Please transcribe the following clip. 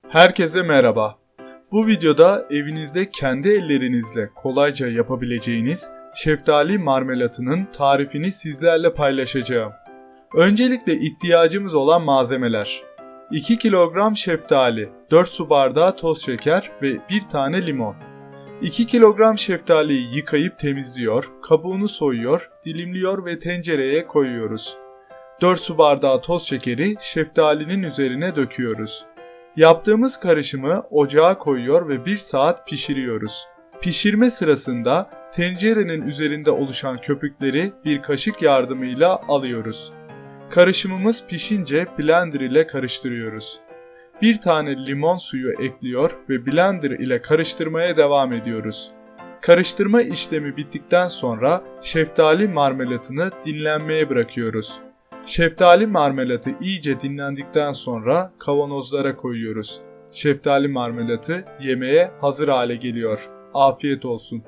Herkese merhaba. Bu videoda evinizde kendi ellerinizle kolayca yapabileceğiniz şeftali marmelatının tarifini sizlerle paylaşacağım. Öncelikle ihtiyacımız olan malzemeler: 2 kilogram şeftali, 4 su bardağı toz şeker ve 1 tane limon. 2 kilogram şeftaliyi yıkayıp temizliyor, kabuğunu soyuyor, dilimliyor ve tencereye koyuyoruz. 4 su bardağı toz şekeri şeftalinin üzerine döküyoruz. Yaptığımız karışımı ocağa koyuyor ve 1 saat pişiriyoruz. Pişirme sırasında tencerenin üzerinde oluşan köpükleri bir kaşık yardımıyla alıyoruz. Karışımımız pişince blender ile karıştırıyoruz. 1 tane limon suyu ekliyor ve blender ile karıştırmaya devam ediyoruz. Karıştırma işlemi bittikten sonra şeftali marmelatını dinlenmeye bırakıyoruz. Şeftali marmelatı iyice dinlendikten sonra kavanozlara koyuyoruz. Şeftali marmelatı yemeğe hazır hale geliyor. Afiyet olsun.